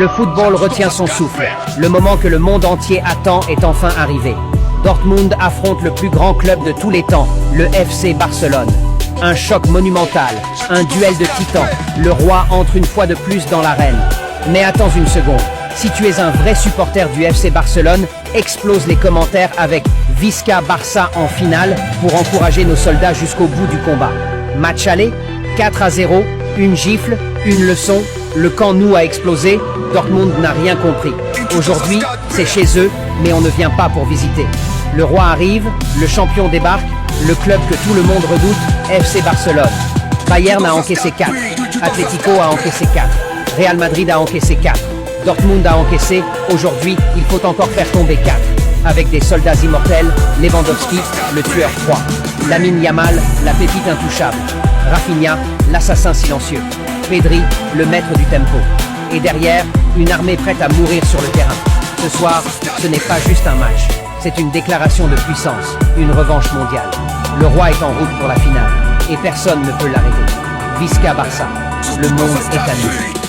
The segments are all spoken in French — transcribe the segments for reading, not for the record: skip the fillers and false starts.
Le football retient son souffle. Le moment que le monde entier attend est enfin arrivé. Dortmund affronte le plus grand club de tous les temps, le FC Barcelone. Un choc monumental, un duel de titans. Le roi entre une fois de plus dans l'arène. Mais attends une seconde. Si tu es un vrai supporter du FC Barcelone, explose les commentaires avec Visca Barça en finale pour encourager nos soldats jusqu'au bout du combat. Match aller, 4-0, une gifle, une leçon, le camp nous a explosé, Dortmund n'a rien compris. Aujourd'hui, c'est chez eux, mais on ne vient pas pour visiter. Le roi arrive, le champion débarque, le club que tout le monde redoute, FC Barcelone. Bayern a encaissé 4, Atlético a encaissé 4, Real Madrid a encaissé 4, Dortmund a encaissé, aujourd'hui, il faut encore faire tomber 4. Avec des soldats immortels, Lewandowski, le tueur froid, Lamine Yamal, la pépite intouchable, Rafinha, l'assassin silencieux, Pedri, le maître du tempo. Et derrière, une armée prête à mourir sur le terrain. Ce soir, ce n'est pas juste un match, c'est une déclaration de puissance, une revanche mondiale. Le roi est en route pour la finale, et personne ne peut l'arrêter. Visca Barça, le monde est à nous.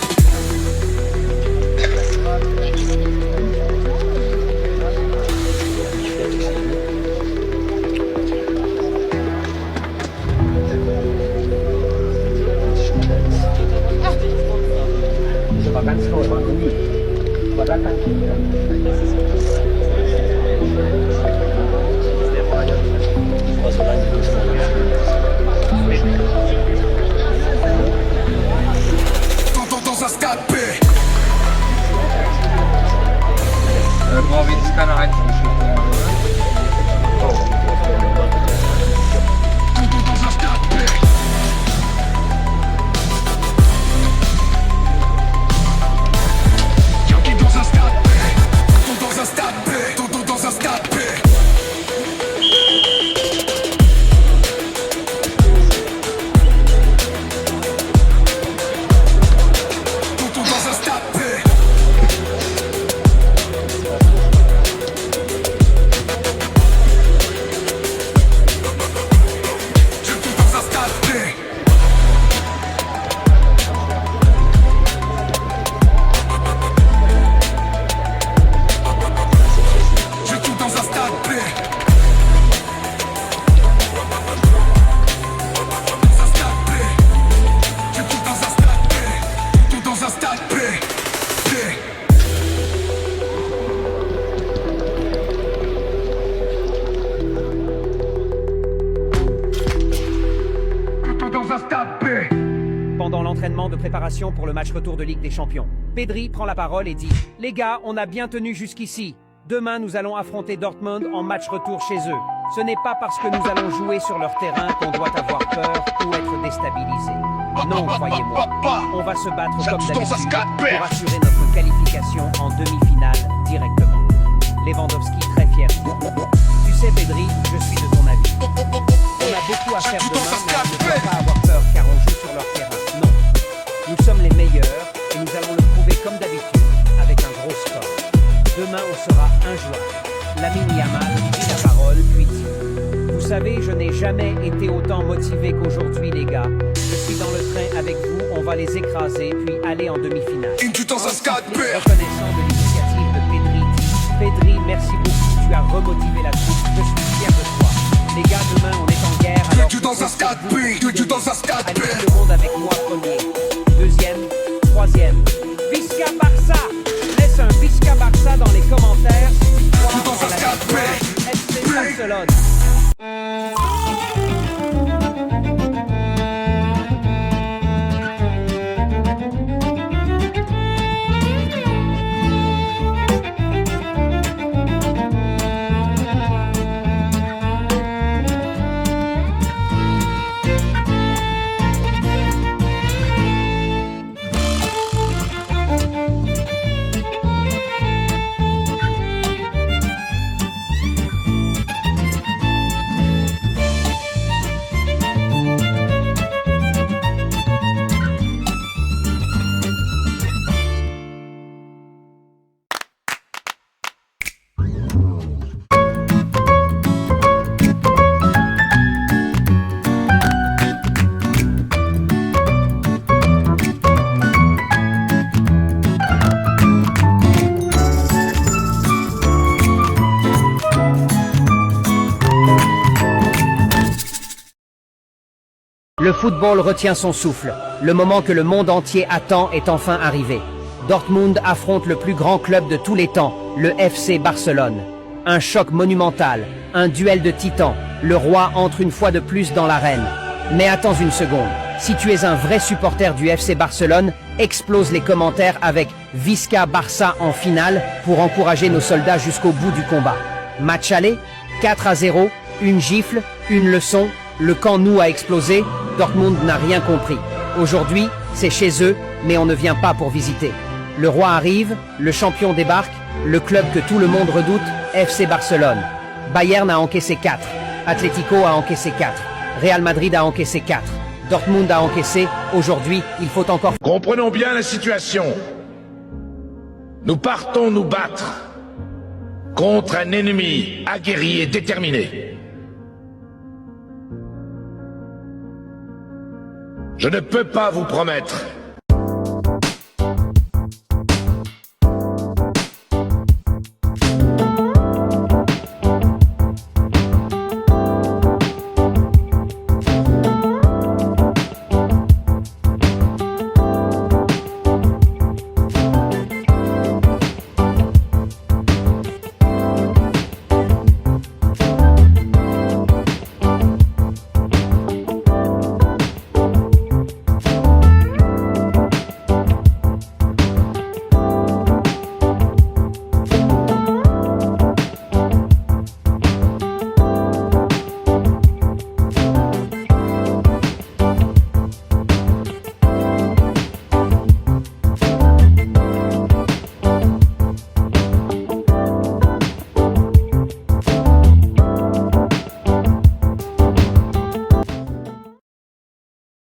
Pendant l'entraînement de préparation pour le match retour de Ligue des Champions, Pedri prend la parole et dit « Les gars, on a bien tenu jusqu'ici. Demain, nous allons affronter Dortmund en match retour chez eux. Ce n'est pas parce que nous allons jouer sur leur terrain qu'on doit avoir peur ou être déstabilisé. Non, croyez-moi, on va se battre comme d'habitude pour assurer notre qualification en demi-finale directement. » Lewandowski très fier. Tu sais, Pedri, je suis de ton avis. On a beaucoup à faire demain, mais on ne doit pas avoir peur car on joue sur leur terrain. Non. Nous sommes les meilleurs et nous allons le prouver comme d'habitude, avec un gros score. Demain, on sera injouable. Lamine Yamal dit la parole, puis dit « Vous savez, je n'ai jamais été autant motivé qu'aujourd'hui, les gars. Je suis dans le train avec vous, on va les écraser, puis aller en demi-finale. » Reconnaissant de l'initiative de Pedri, Pedri, merci beaucoup, tu as remotivé la troupe, je suis fier de toi. Les gars, demain, on est en guerre, alors allez tout le monde avec moi premier. Deuxième, troisième. Visca Barça. Laisse un Visca Barça dans les commentaires si tu crois en la victoire FC Barcelone. football retient son souffle. Le moment que le monde entier attend est enfin arrivé. Dortmund affronte le plus grand club de tous les temps, le FC Barcelone. Un choc monumental, un duel de titans. Le roi entre une fois de plus dans l'arène. Mais attends une seconde. Si tu es un vrai supporter du FC Barcelone, explose les commentaires avec Visca Barça en finale pour encourager nos soldats jusqu'au bout du combat. Match aller, 4-0, une gifle, une leçon, le camp nou a explosé, Dortmund n'a rien compris. Aujourd'hui, c'est chez eux, mais on ne vient pas pour visiter. Le roi arrive, le champion débarque, le club que tout le monde redoute, FC Barcelone. Bayern a encaissé 4, Atlético a encaissé 4, Real Madrid a encaissé 4, Dortmund a encaissé, aujourd'hui, il faut encore... Comprenons bien la situation. Nous partons nous battre contre un ennemi aguerri et déterminé. Je ne peux pas vous promettre